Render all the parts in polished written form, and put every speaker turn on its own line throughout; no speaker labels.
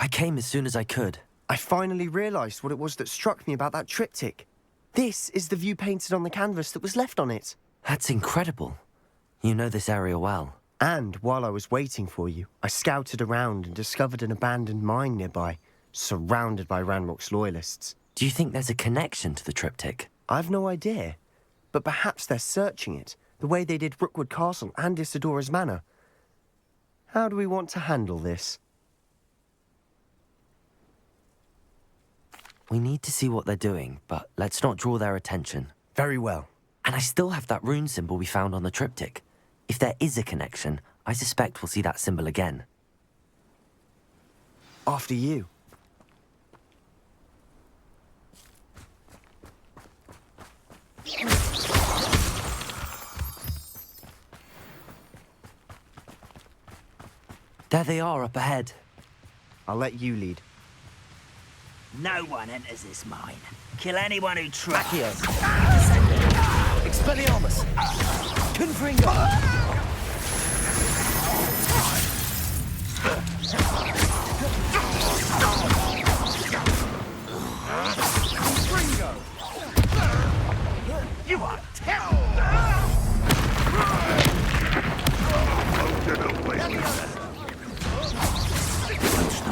I came as soon as I could.
I finally realized what it was that struck me about that triptych. This is the view painted on the canvas that was left on it.
That's incredible. You know this area well.
And while I was waiting for you, I scouted around and discovered an abandoned mine nearby, surrounded by Ranrock's loyalists.
Do you think there's a connection to the triptych?
I've no idea, but perhaps they're searching it, the way they did Rookwood Castle and Isidora's Manor. How do we want to handle this?
We need to see what they're doing, but let's not draw their attention.
Very well.
And I still have that rune symbol we found on the triptych. If there is a connection, I suspect we'll see that symbol again.
After you.
There they are up ahead.
I'll let you lead.
No one enters this mine. Kill anyone who tries.
Expelliarmus! Confringo!
You are terrible!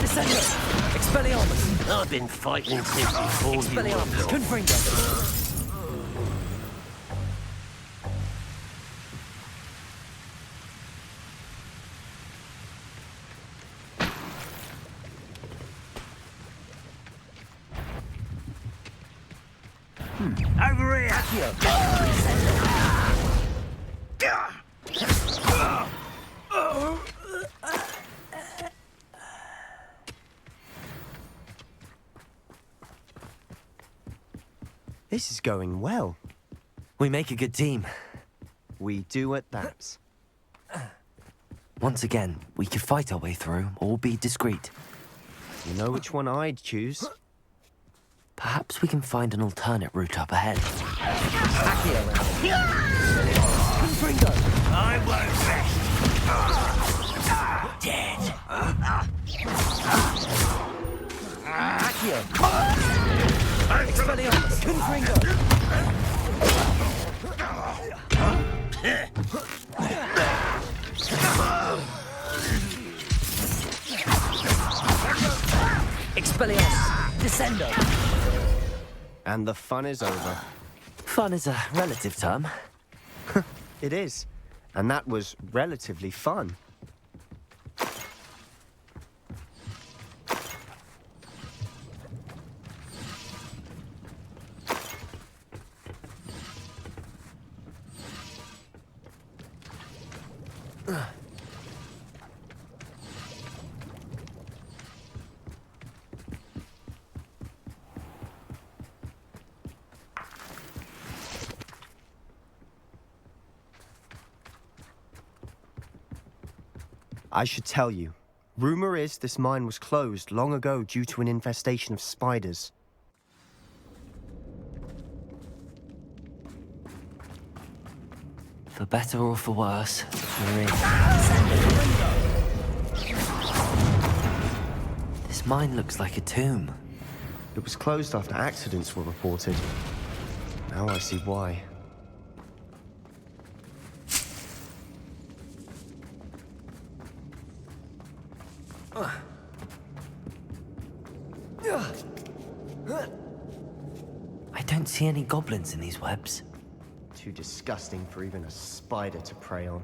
Descendo! Expelliarmus!
I've been fighting since before you were
Expelliarmus!
born.
Confringo!
Over here!
This is going well.
We make a good team.
We do at that.
Once again, we could fight our way through, or be discreet.
You know which one I'd choose?
Perhaps we can find an alternate route up ahead.
Confringo! I won't rest. Dead.
Accio! Expelliarmus! Confringo! Expelliarmus! Descendo!
And the fun is over.
Fun is a relative term.
It is. And that was relatively fun. I should tell you, rumor is this mine was closed long ago due to an infestation of spiders.
For better or for worse, we're in. This mine looks like a tomb.
It was closed after accidents were reported. Now I see why.
I don't see any goblins in these webs.
Too disgusting for even a spider to prey on.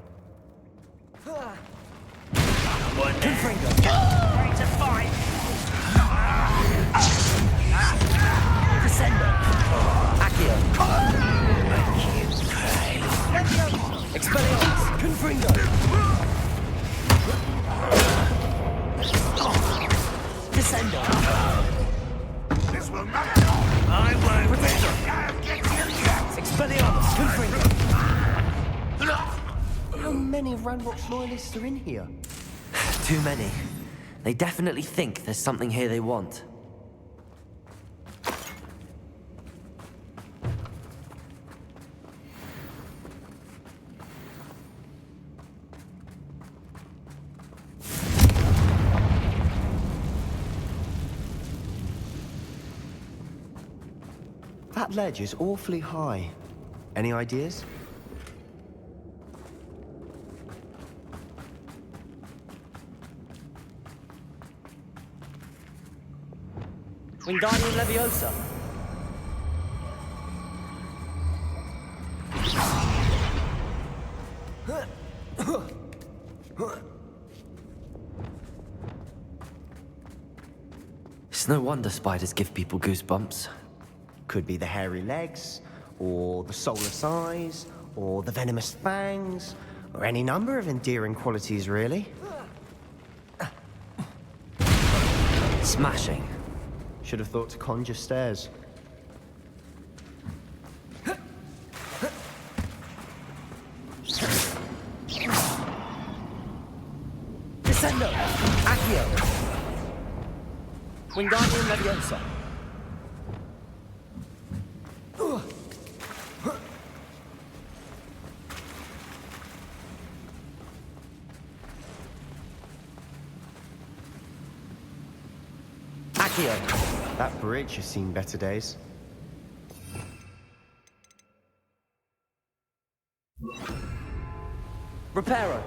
One Confringo! Ready to fight!
Descendo! Accio! Expelliarmus! Confringo! Descendo!
This will not... I won't rest.
Expelliarmus! Confringo!
How many of Ranrock's loyalists are in here?
Too many. They definitely think there's something here they want.
That ledge is awfully high. Any ideas?
Wingardium Leviosa.
It's no wonder spiders give people goosebumps.
Could be the hairy legs, or the soulless eyes, or the venomous fangs, or any number of endearing qualities, really.
Smashing.
Should have thought to conjure stairs.
Descendo. Accio. Wingardium Leviosa. Accio.
That bridge has seen better days.
Reparo.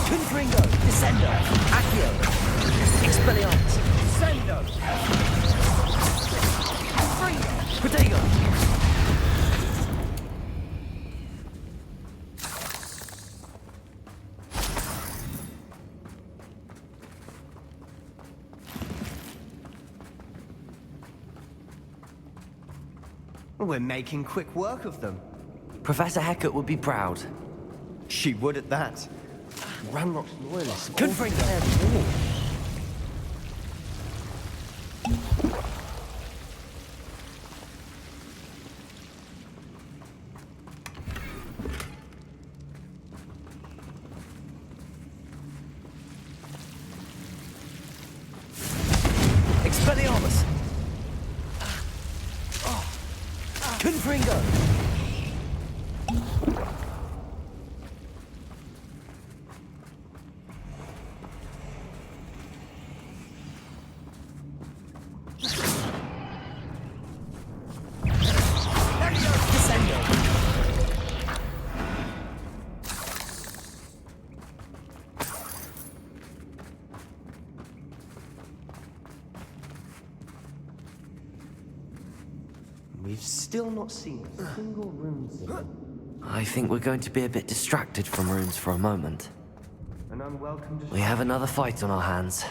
Confringo. Descendo. Accio. Expelliarmus. Descendo. Confringo. Protego.
We're making quick work of them.
Professor Hecat would be proud.
She would at that. Ranrock's loyalists.
Confringo. Expelliarmus. Confringo. Descendo.
We've still not seen a single rune symbol.
I think we're going to be a bit distracted from runes for a moment.
An unwelcome
We have another fight on our hands.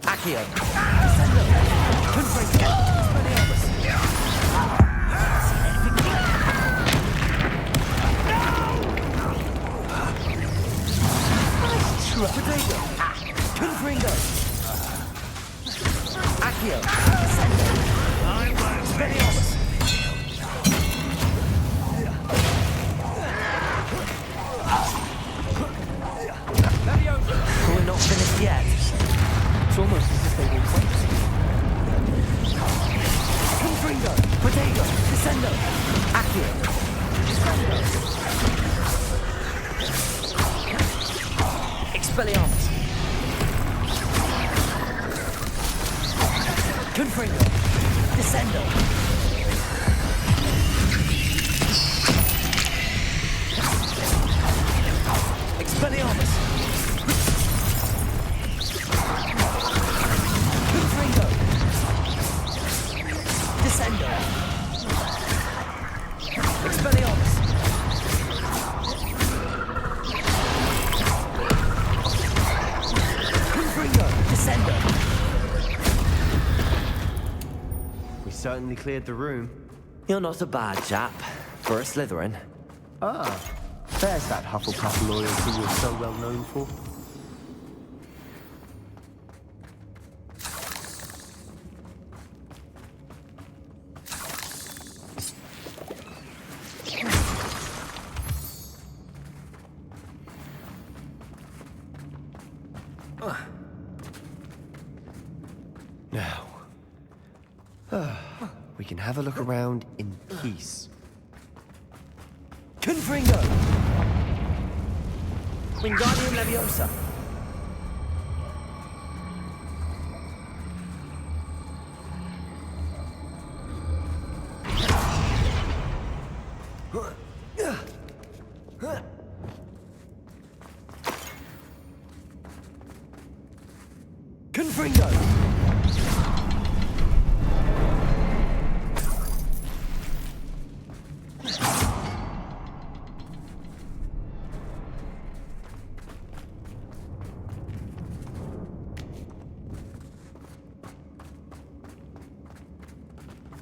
Accio. Descendo. Confringo. Expelliarmus. Protego. Confringo. Accio. Descendo. Expelliarmus.
We're not finished yet.
It's almost as if they were waiting. Confringo. Protego. Descendo. Accio. Descendo. Expelliarmus. Confringo. Descendo. Expelliarmus. Confringo. Descendo. Expelliarmus. Confringo. Descendo.
We certainly cleared the room.
You're not a bad chap. For a Slytherin.
Ah, there's that Hufflepuff loyalty you're so well known for. We can have a look around in peace.
Confringo! Wingardium Leviosa! Confringo!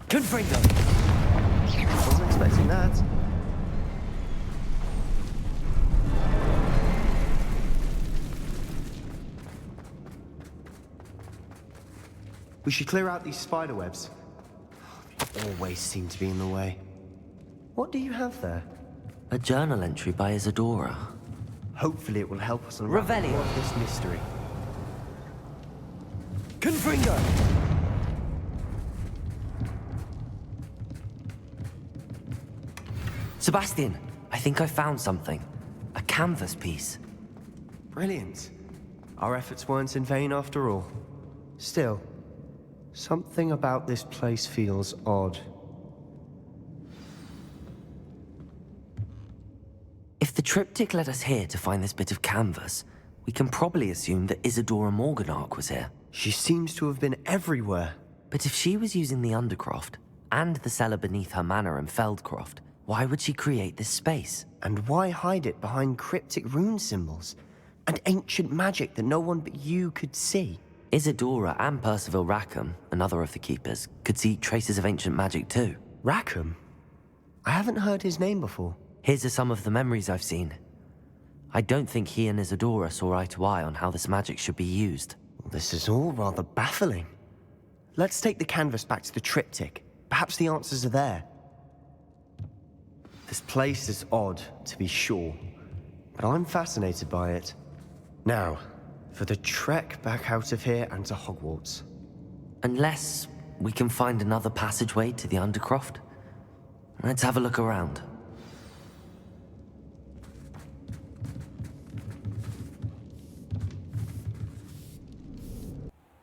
Confringo!
Wasn't expecting that. We should clear out these spider webs. They always seem to be in the way. What do you have there?
A journal entry by Isadora.
Hopefully it will help us unravel
Revelio.
more of this mystery.
Confringo!
Sebastian, I think I found something. A canvas piece.
Brilliant. Our efforts weren't in vain after all. Still, something about this place feels odd.
If the triptych led us here to find this bit of canvas, we can probably assume that Isadora Morganach was here.
She seems to have been everywhere.
But if she was using the Undercroft, and the cellar beneath her manor in Feldcroft, why would she create this space?
And why hide it behind cryptic rune symbols? And ancient magic that no one but you could see?
Isadora and Percival Rackham, another of the Keepers, could see traces of ancient magic too.
Rackham? I haven't heard his name before.
Here's some of the memories I've seen. I don't think he and Isadora saw eye to eye on how this magic should be used.
This is all rather baffling. Let's take the canvas back to the triptych. Perhaps the answers are there. This place is odd, to be sure, but I'm fascinated by it. Now, for the trek back out of here and to Hogwarts.
Unless we can find another passageway to the Undercroft. Let's have a look around.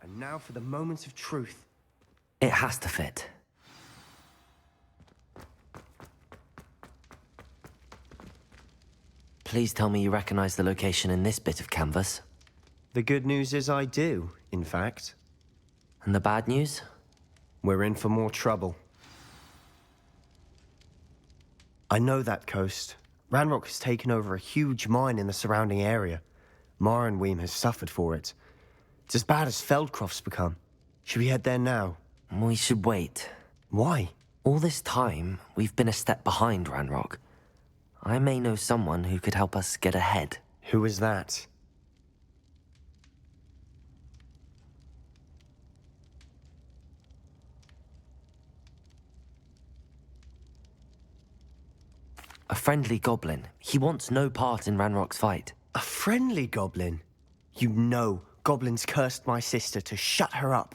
And now for the moment of truth.
It has to fit. Please tell me you recognize the location in this bit of canvas.
The good news is I do, in fact.
And the bad news?
We're in for more trouble. I know that coast. Ranrock has taken over a huge mine in the surrounding area. Marrenweem has suffered for it. It's as bad as Feldcroft's become. Should we head there now?
We should wait.
Why?
All this time, we've been a step behind Ranrock. I may know someone who could help us get ahead.
Who is that?
A friendly goblin. He wants no part in Ranrock's fight.
A friendly goblin? You know, goblins cursed my sister to shut her up.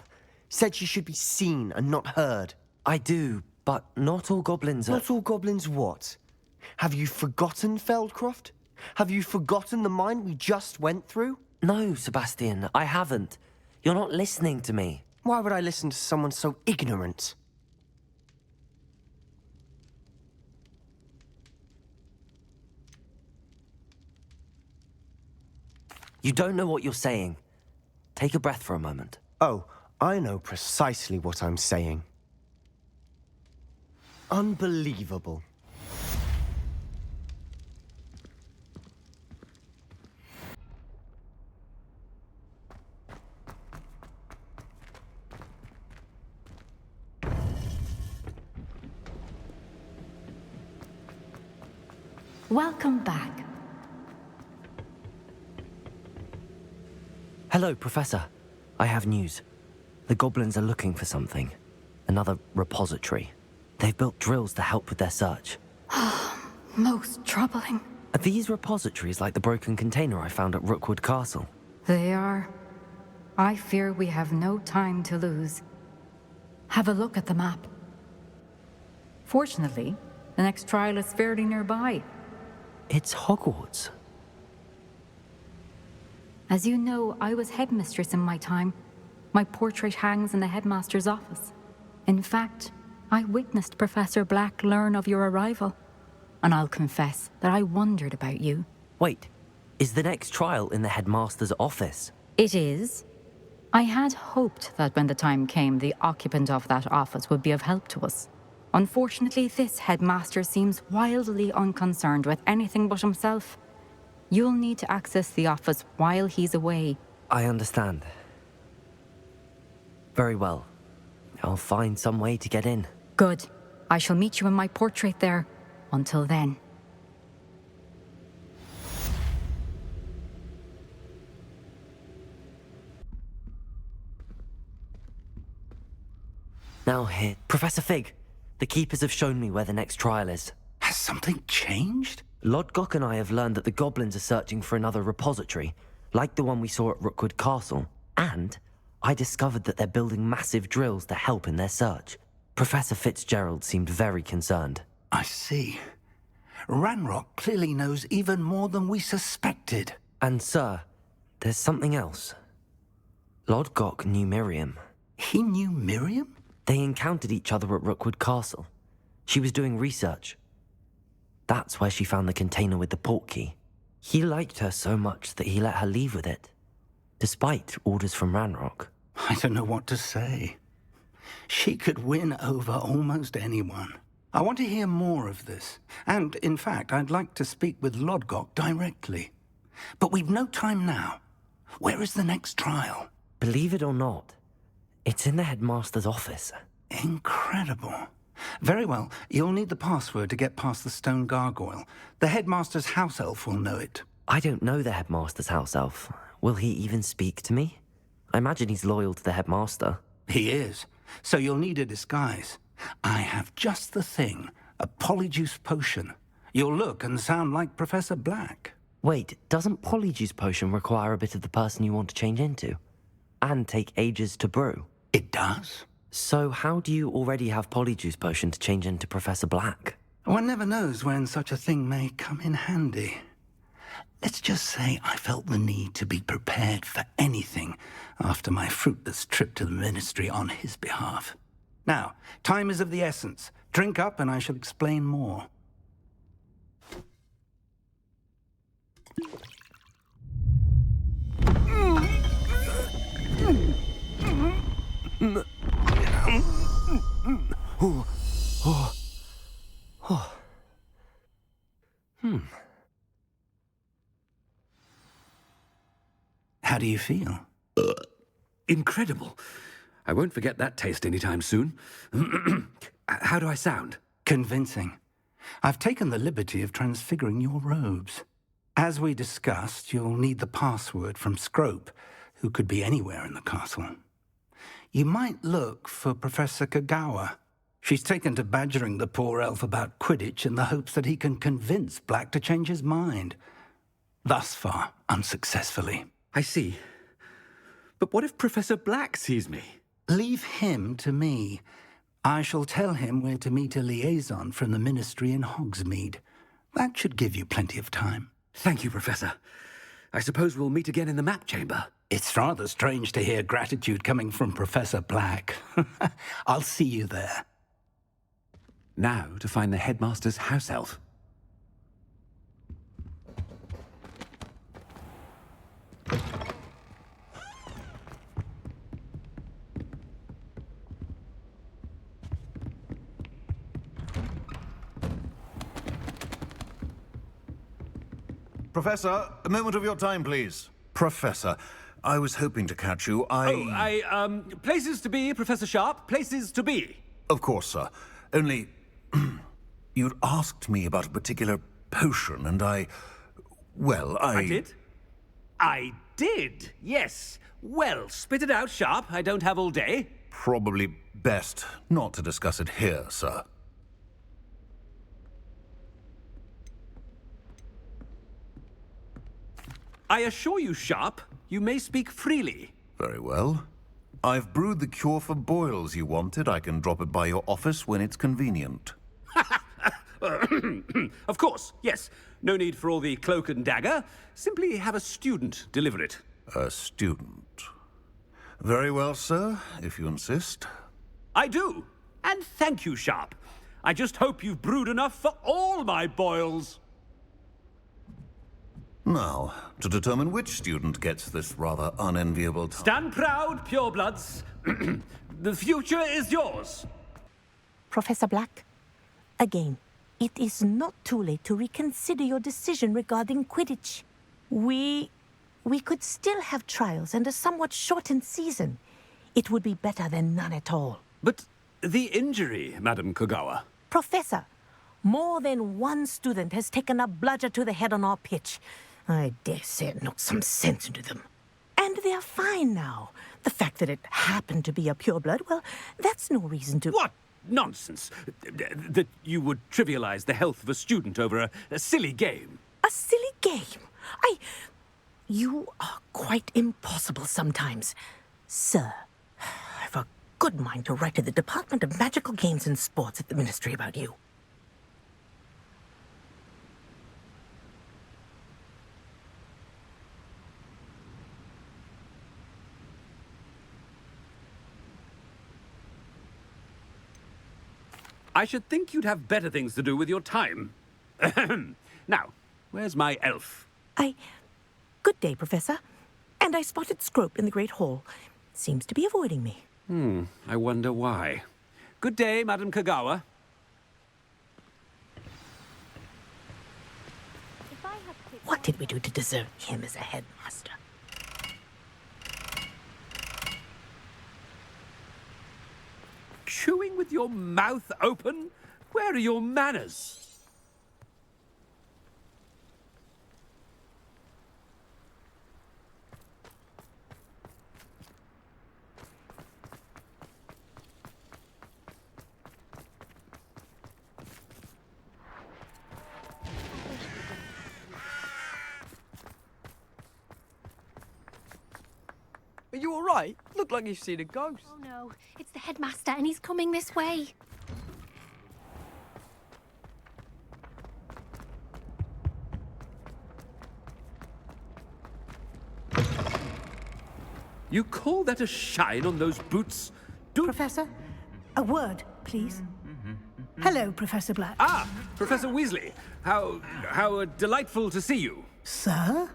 Said she should be seen and not heard.
I do, but not all goblins are...
Not all goblins what? Have you forgotten Feldcroft? Have you forgotten the mine we just went through?
No, Sebastian, I haven't. You're not listening to me.
Why would I listen to someone so ignorant?
You don't know what you're saying. Take a breath for a moment.
Oh, I know precisely what I'm saying. Unbelievable.
Welcome back.
Hello, Professor. I have news. The goblins are looking for something. Another repository. They've built drills to help with their search.
Most troubling.
Are these repositories like the broken container I found at Rookwood Castle?
They are. I fear we have no time to lose.
Have a look at the map. Fortunately, the next trial is fairly nearby.
It's Hogwarts.
As you know, I was headmistress in my time. My portrait hangs in the headmaster's office. In fact, I witnessed Professor Black learn of your arrival. And I'll confess that I wondered about you.
Wait, is the next trial in the headmaster's office?
It is. I had hoped that when the time came, the occupant of that office would be of help to us. Unfortunately, this headmaster seems wildly unconcerned with anything but himself. You'll need to access the office while he's away.
I understand. Very well. I'll find some way to get in.
Good. I shall meet you in my portrait there. Until then.
Now here, Professor Fig. The keepers have shown me where the next trial is.
Has something changed?
Lodgok and I have learned that the goblins are searching for another repository, like the one we saw at Rookwood Castle. And I discovered that they're building massive drills to help in their search. Professor Fitzgerald seemed very concerned.
I see. Ranrock clearly knows even more than we suspected.
And sir, there's something else. Lodgok knew Miriam.
He knew Miriam?
They encountered each other at Rookwood Castle. She was doing research. That's where she found the container with the portkey. He liked her so much that he let her leave with it, despite orders from Ranrock.
I don't know what to say. She could win over almost anyone. I want to hear more of this. And, in fact, I'd like to speak with Lodgok directly. But we've no time now. Where is the next trial?
Believe it or not, it's in the headmaster's office.
Incredible. Very well. You'll need the password to get past the stone gargoyle. The headmaster's house elf will know it.
I don't know the headmaster's house elf. Will he even speak to me? I imagine he's loyal to the headmaster.
He is. So you'll need a disguise. I have just the thing. A polyjuice potion. You'll look and sound like Professor Black.
Wait, doesn't polyjuice potion require a bit of the person you want to change into? And take ages to brew?
It does.
So how do you already have polyjuice potion to change into Professor Black?
One never knows when such a thing may come in handy. Let's just say I felt the need to be prepared for anything after my fruitless trip to the ministry on his behalf. Now, time is of the essence. Drink up and I shall explain more. How do you feel?
Incredible. I won't forget that taste anytime soon. How do I sound?
Convincing. I've taken the liberty of transfiguring your robes. As we discussed, you'll need the password from Scrope, who could be anywhere in the castle. You might look for Professor Kagawa. She's taken to badgering the poor elf about Quidditch in the hopes that he can convince Black to change his mind. Thus far, unsuccessfully.
I see. But what if Professor Black sees me?
Leave him to me. I shall tell him where to meet a liaison from the ministry in Hogsmeade. That should give you plenty of time.
Thank you, Professor. I suppose we'll meet again in the map chamber.
It's rather strange to hear gratitude coming from Professor Black. I'll see you there.
Now to find the headmaster's house elf.
Professor, a moment of your time, please. Professor, I was hoping to catch you.
Places to be, Professor Sharp. Places to be.
Of course, sir. Only, you'd asked me about a particular potion, and I
did? I did, yes. Well, spit it out, Sharp. I don't have all day.
Probably best not to discuss it here, sir.
I assure you, Sharp, you may speak freely.
Very well. I've brewed the cure for boils you wanted. I can drop it by your office when it's convenient.
Of course, yes. No need for all the cloak and dagger. Simply have a student deliver it.
A student. Very well, sir, if you insist.
I do. And thank you, Sharp. I just hope you've brewed enough for all my boils.
Now, to determine which student gets this rather unenviable task.
Stand proud, purebloods. The future is yours.
Professor Black, again, it is not too late to reconsider your decision regarding Quidditch. We could still have trials and a somewhat shortened season. It would be better than none at all.
But the injury, Madam Kogawa.
Professor, more than one student has taken a bludger to the head on our pitch. I dare say it knocked some sense into them. And they're fine now. The fact that it happened to be a pureblood, well, that's no reason to...
What nonsense! That you would trivialize the health of a student over a silly game.
A silly game? You are quite impossible sometimes. Sir, I've a good mind to write to the Department of Magical Games and Sports at the Ministry about you.
I should think you'd have better things to do with your time. Now, where's my elf?
Good day, Professor. And I spotted Scrope in the Great Hall. Seems to be avoiding me.
I wonder why. Good day, Madam Kogawa.
What did we do to deserve him as a headmaster?
Chewing with your mouth open? Where are your manners?
Are you all right? Look like you've seen a ghost.
Oh no, it's the headmaster and he's coming this way.
You call that a shine on those boots?
Professor, a word, please. Hello, Professor Black.
Ah, Professor Weasley. How delightful to see you.
Sir?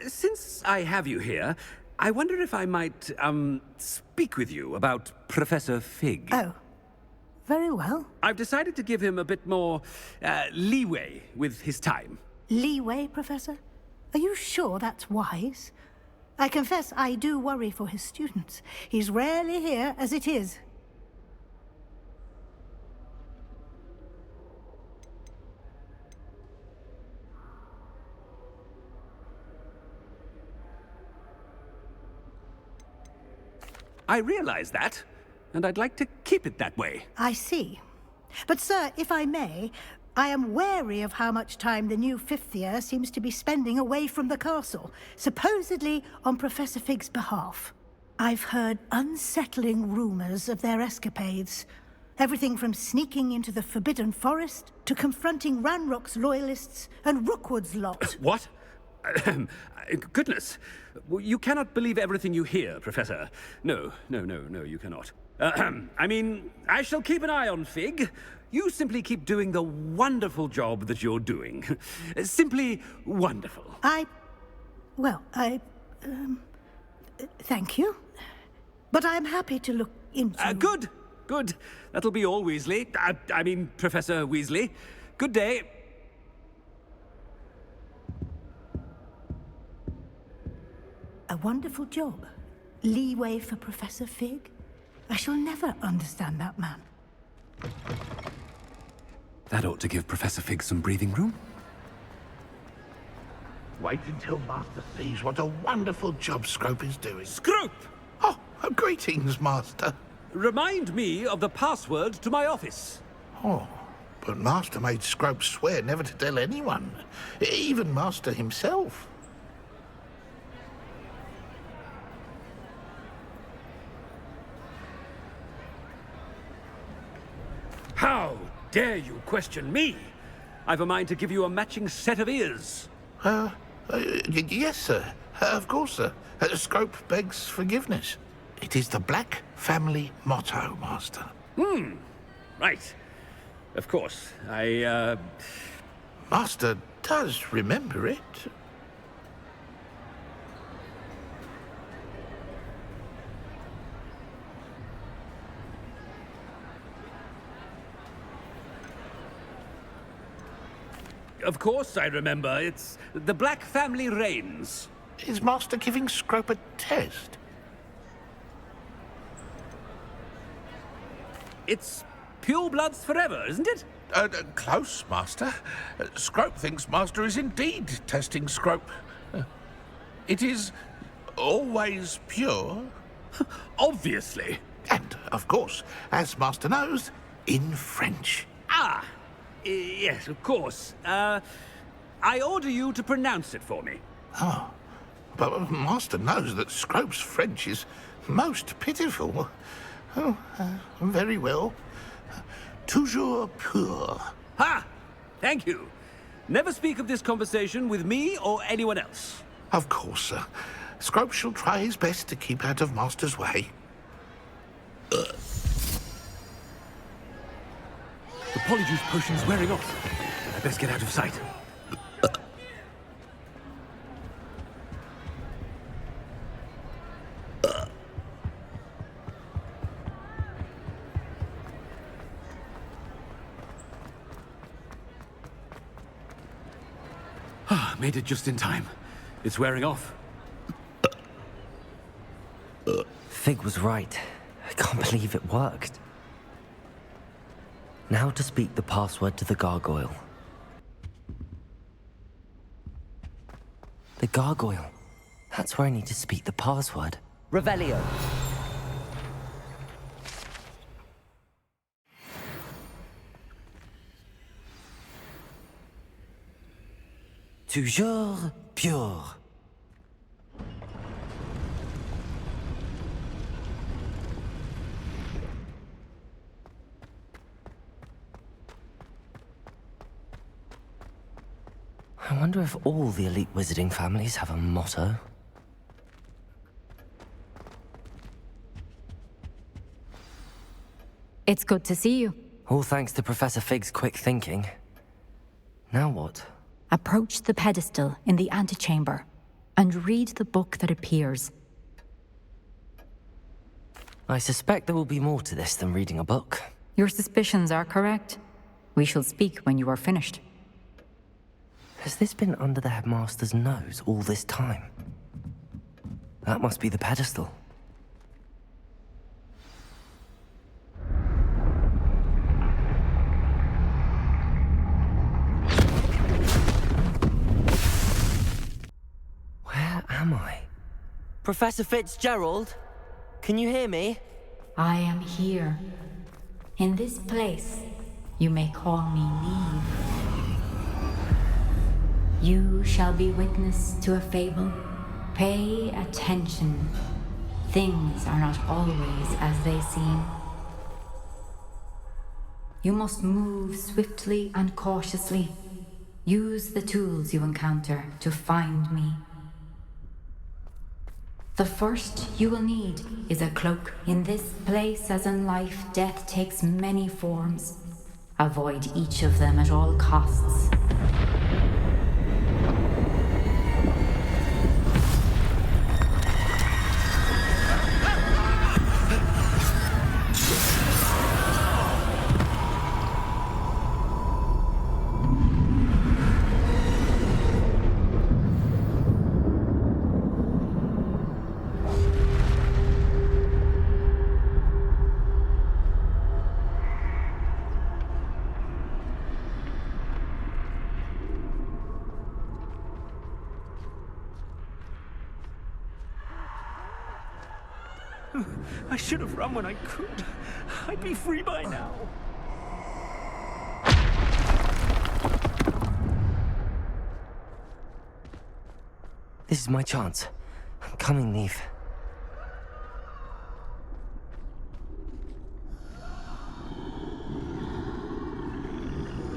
Since I have you here, I wonder if I might, speak with you about Professor Fig.
Oh, very well.
I've decided to give him a bit more, leeway with his time.
Leeway, Professor? Are you sure that's wise? I confess I do worry for his students. He's rarely here as it is.
I realize that, and I'd like to keep it that way.
I see. But, sir, if I may, I am wary of how much time the new fifth year seems to be spending away from the castle, supposedly on Professor Fig's behalf. I've heard unsettling rumors of their escapades. Everything from sneaking into the Forbidden Forest to confronting Ranrock's loyalists and Rookwood's lot.
What? Goodness. You cannot believe everything you hear, Professor. No, you cannot. I mean, I shall keep an eye on Fig. You simply keep doing the wonderful job that you're doing. Simply wonderful.
Thank you. But I'm happy to look into...
Good. That'll be all, Weasley. I mean, Professor Weasley. Good day.
A wonderful job. Leeway for Professor Fig. I shall never understand that man.
That ought to give Professor Fig some breathing room.
Wait until Master sees what a wonderful job Scrope is doing.
Scrope!
Oh, greetings, Master.
Remind me of the password to my office.
Oh, but Master made Scrope swear never to tell anyone, even Master himself.
dare you question me? I've a mind to give you a matching set of ears.
Yes, sir. Of course, sir. Scrope begs forgiveness. It is the Black family motto, Master.
Right. Of course.
Master does remember it.
Of course I remember. It's the Black family reigns.
Is Master giving Scrope a test?
It's pure bloods forever, isn't it?
Close, Master. Scrope thinks Master is indeed testing Scrope. It is always pure.
Obviously.
And, of course, as Master knows, in French.
Ah! Yes, of course. I order you to pronounce it for me.
Oh, but Master knows that Scrope's French is most pitiful. Oh, very well. Toujours pur.
Ha! Thank you. Never speak of this conversation with me or anyone else.
Of course, sir. Scrope shall try his best to keep out of Master's way.
The polyjuice potion's wearing off. I best get out of sight. Made it just in time. It's wearing off.
Fig was right. I can't believe it worked. Now to speak the password to the gargoyle. The gargoyle. That's where I need to speak the password. Revelio. Toujours pure. I wonder if all the elite wizarding families have a motto.
It's good to see you.
All thanks to Professor Fig's quick thinking. Now what?
Approach the pedestal in the antechamber and read the book that appears.
I suspect there will be more to this than reading a book.
Your suspicions are correct. We shall speak when you are finished.
Has this been under the headmaster's nose all this time? That must be the pedestal. Where am I? Professor Fitzgerald? Can you hear me?
I am here. In this place, you may call me Niamh. You shall be witness to a fable. Pay attention. Things are not always as they seem. You must move swiftly and cautiously. Use the tools you encounter to find me. The first you will need is a cloak. In this place, as in life, death takes many forms. Avoid each of them at all costs.
I should have run when I could. I'd be free by now.
This is my chance. I'm coming, Niamh.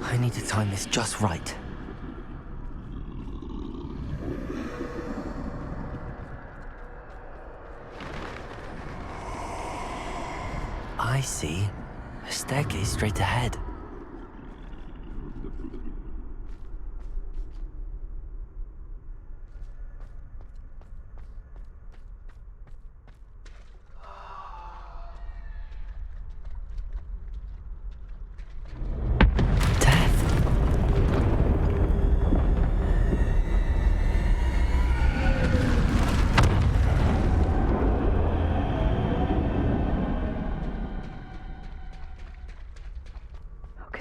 I need to time this just right. I see. A staircase straight ahead.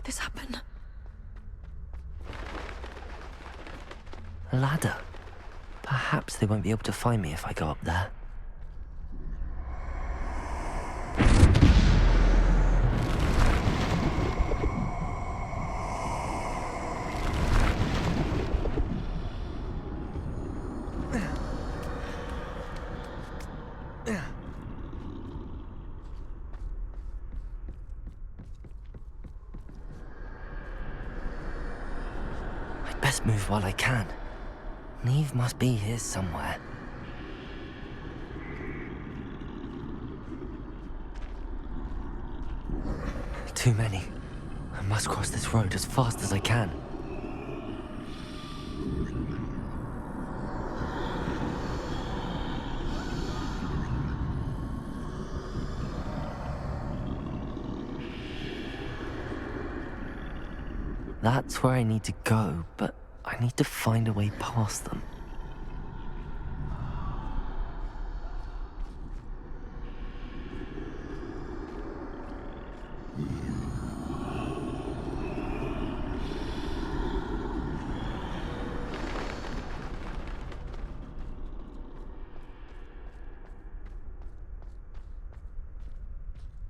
This happen?
A ladder. Perhaps they won't be able to find me if I go up there. Best move while I can. Niamh must be here somewhere. Too many. I must cross this road as fast as I can. That's where I need to go, but I need to find a way past them.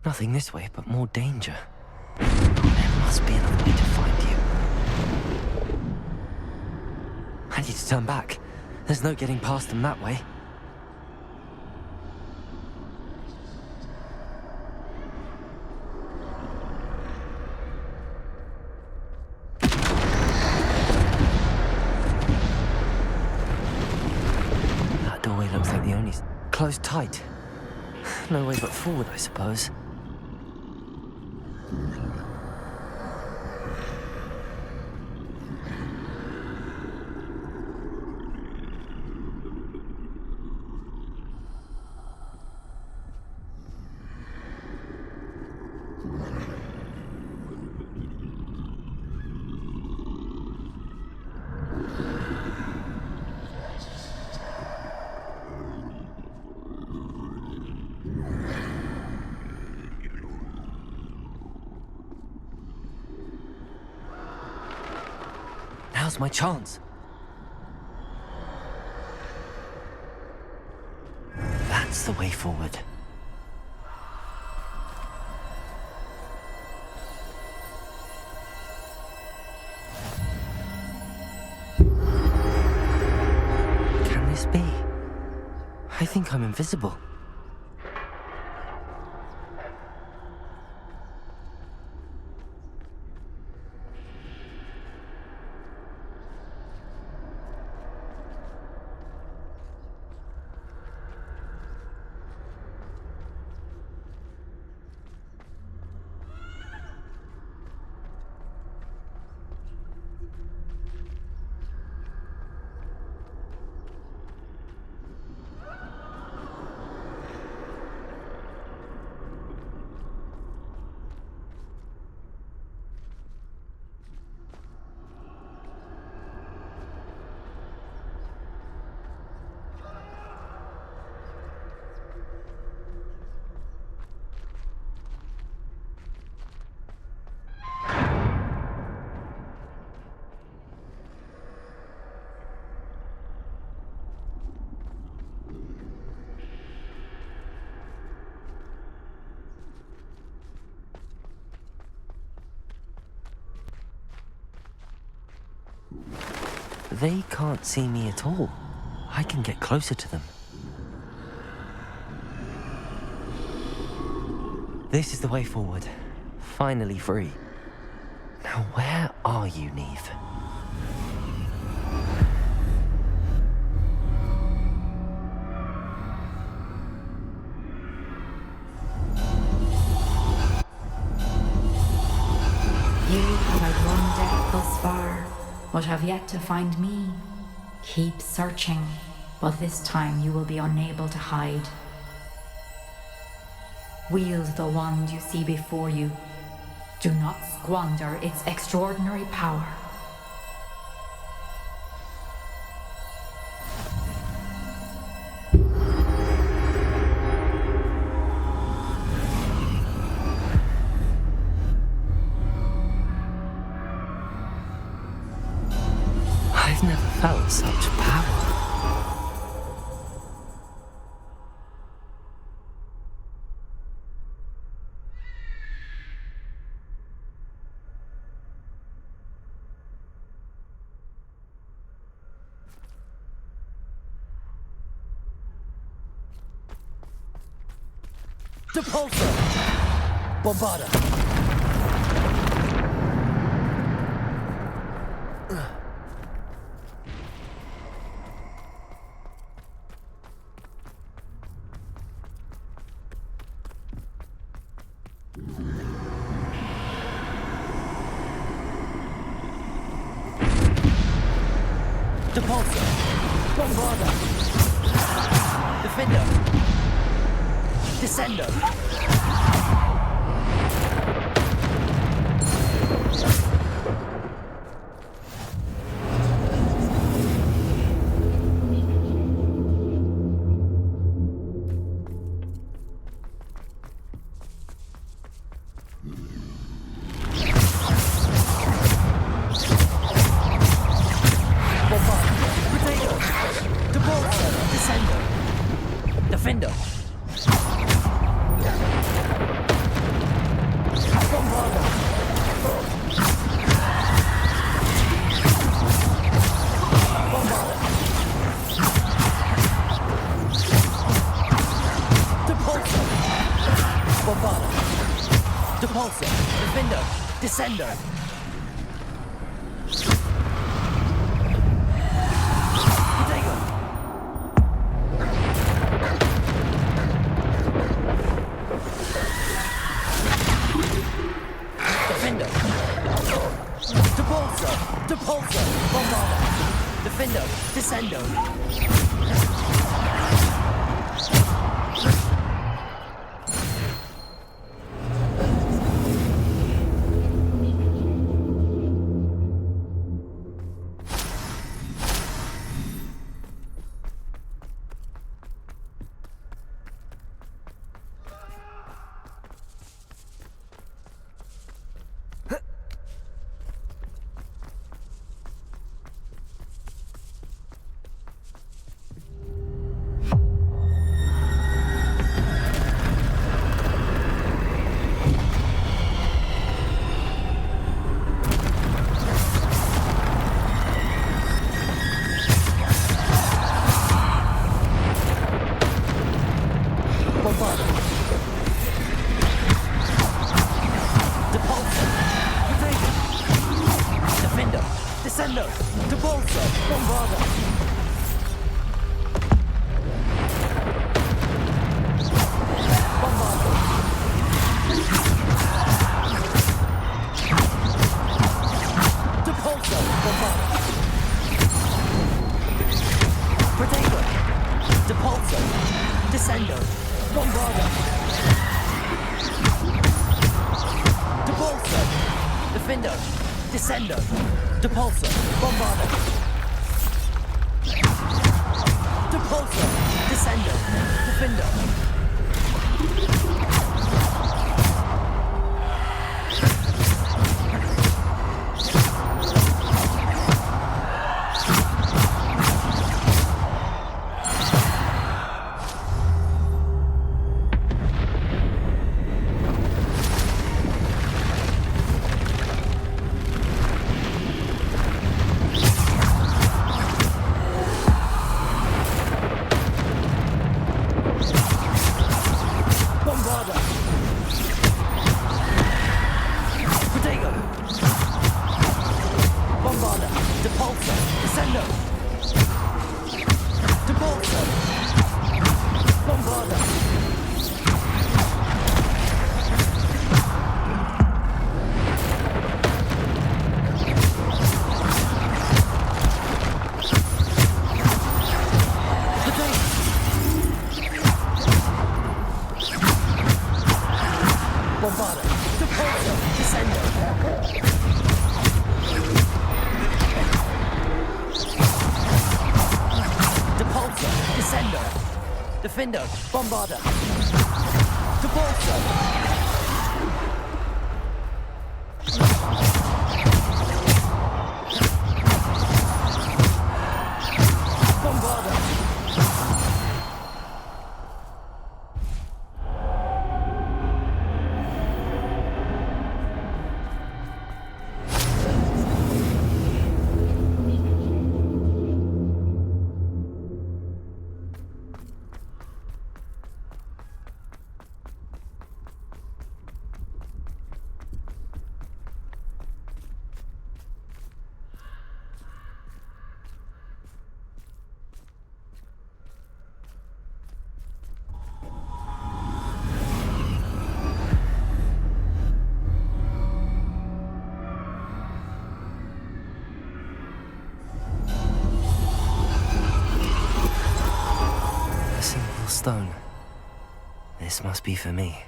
Nothing this way, but more danger. There must be another way to find you. I need to turn back. There's no getting past them that way. That doorway looks like the only... closed tight. No way but forward, I suppose. Now's my chance. That's the way forward. Can this be? I think I'm invisible. They can't see me at all. I can get closer to them. This is the way forward. Finally free. Now where are you, Niamh?
You have outrun death thus far, but have yet to find me. Keep searching, but this time you will be unable to hide. Wield the wand you see before you. Do not squander its extraordinary power.
I've never felt such power.
Depulsor! Bombarda! Depulsor! Bombarda! Defender! Descender! Defender! Bombarda! Bombarda! Depulsor! Bombarda! Depulsor! Defender! Descender! Depulsor! Bombarda! Defender! Descender! Descender! Depulsor! Bombarda! Bombarda! Depulsor! Bombarda! Protego! Depulsor! Descender! Bombarda! Depulsor! Defender! Descender! Depulsor! Bombarda! Depulsor! Descender! Defender! Descendo! Depulso! Bombarda! Bombarda! Depulso! Descendo! Depulso! Descendo! Defendo! Bombarda! Depulso! Bombarda!
Stone. This must be for me.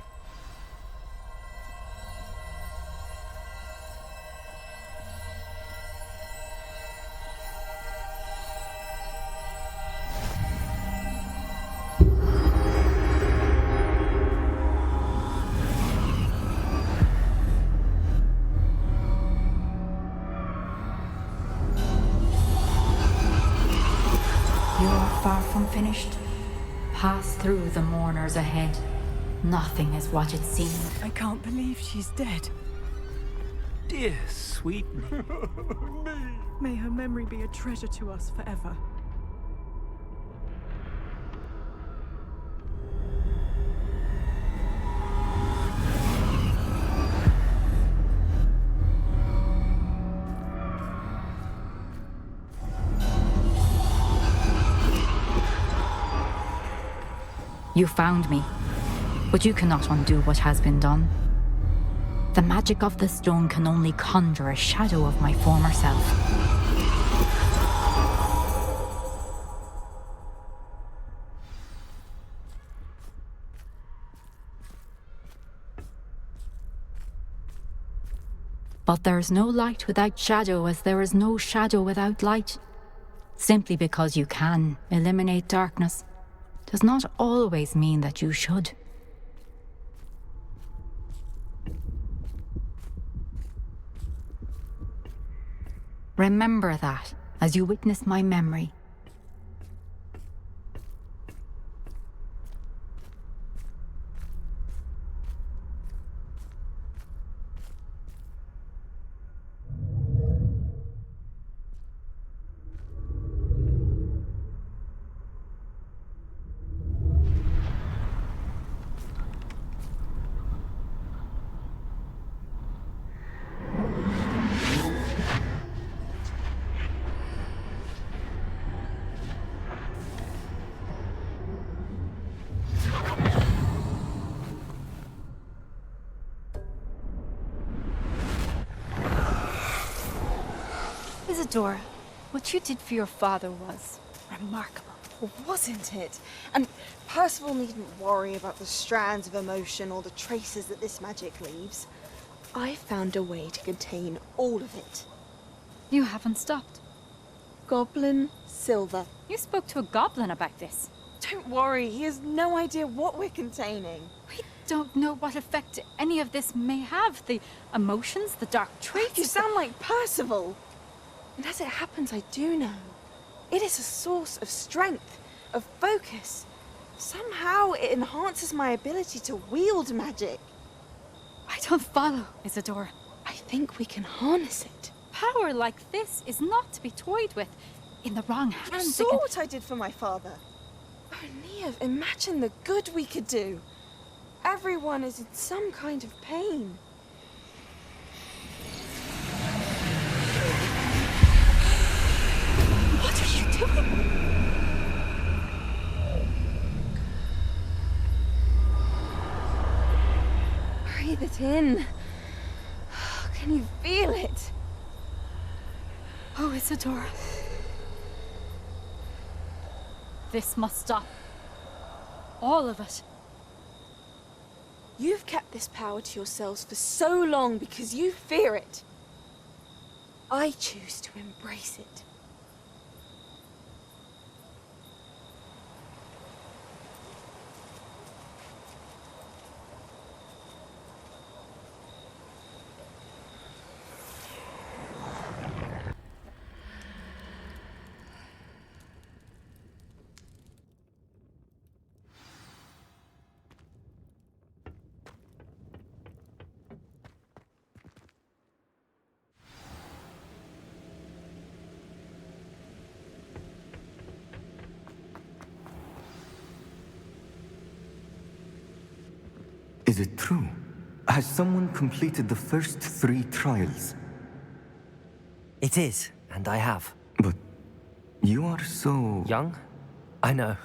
You're far from finished. Pass through the mourners ahead. Nothing is what it seems.
I can't believe she's dead.
Dear sweet
May her memory be a treasure to us forever.
You found me, but you cannot undo what has been done. The magic of the stone can only conjure a shadow of my former self. But there is no light without shadow, as there is no shadow without light. Simply because you can eliminate darkness does not always mean that you should. Remember that as you witness my memory.
Isadora, what you did for your father was remarkable, wasn't it? And Percival needn't worry about the strands of emotion or the traces that this magic leaves. I found a way to contain all of it.
You haven't stopped.
Goblin Silver.
You spoke to a goblin about this.
Don't worry, he has no idea what we're containing.
We don't know what effect any of this may have. The emotions, the dark traits.
You sound like Percival. And as it happens, I do know. It is a source of strength, of focus. Somehow it enhances my ability to wield magic.
I don't follow, Isadora.
I think we can harness it.
Power like this is not to be toyed with. In the wrong hands.
You saw what I did for my father. Oh, Niamh, imagine the good we could do. Everyone is in some kind of pain. Breathe it in. Can you feel it?
Oh, Isadora. This must stop. All of it.
You've kept this power to yourselves for so long because you fear it. I choose to embrace it.
Is it true? Has someone completed the first 3 trials?
It is, and I have.
But you are so...
Young? I know.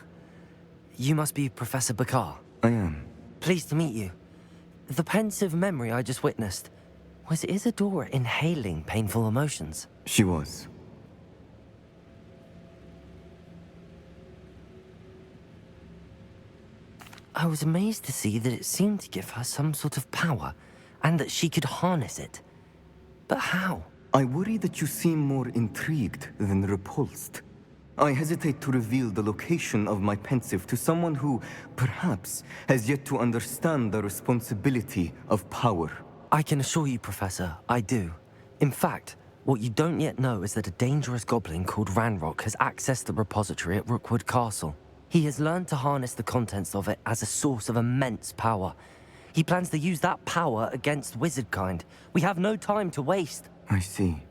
You must be Professor Bakar.
I am.
Pleased to meet you. The pensive memory I just witnessed, was Isadora inhaling painful emotions?
She was.
I was amazed to see that it seemed to give her some sort of power, and that she could harness it. But how?
I worry that you seem more intrigued than repulsed. I hesitate to reveal the location of my pensive to someone who, perhaps, has yet to understand the responsibility of power.
I can assure you, Professor, I do. In fact, what you don't yet know is that a dangerous goblin called Ranrock has accessed the repository at Rookwood Castle. He has learned to harness the contents of it as a source of immense power. He plans to use that power against wizardkind. We have no time to waste.
I see.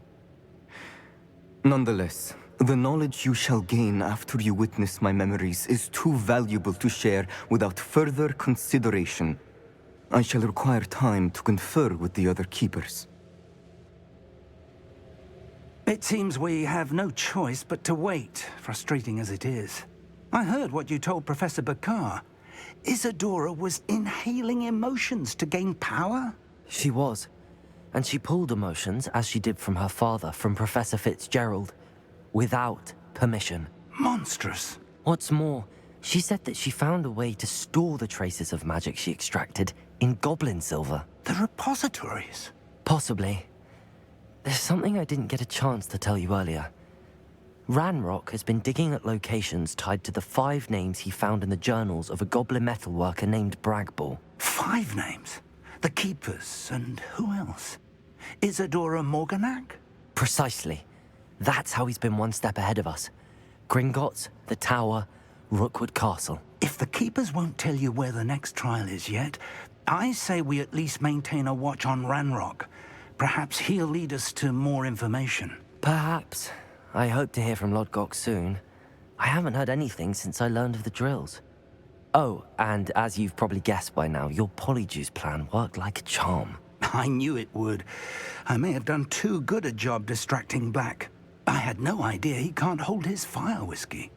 Nonetheless, the knowledge you shall gain after you witness my memories is too valuable to share without further consideration. I shall require time to confer with the other keepers.
It seems we have no choice but to wait, frustrating as it is. I heard what you told Professor Bakar. Isadora was inhaling emotions to gain power?
She was. And she pulled emotions, as she did from her father, from Professor Fitzgerald, without permission.
Monstrous.
What's more, she said that she found a way to store the traces of magic she extracted in goblin silver.
The repositories?
Possibly. There's something I didn't get a chance to tell you earlier. Ranrock has been digging at locations tied to the 5 names he found in the journals of a goblin metalworker named Bragball.
5 names? The Keepers, and who else? Isadora Morganac?
Precisely. That's how he's been one step ahead of us. Gringotts, the Tower, Rookwood Castle.
If the Keepers won't tell you where the next trial is yet, I say we at least maintain a watch on Ranrock. Perhaps he'll lead us to more information.
Perhaps. I hope to hear from Lodgok soon. I haven't heard anything since I learned of the drills. Oh, and as you've probably guessed by now, your polyjuice plan worked like a charm.
I knew it would. I may have done too good a job distracting Black. I had no idea he can't hold his fire whiskey.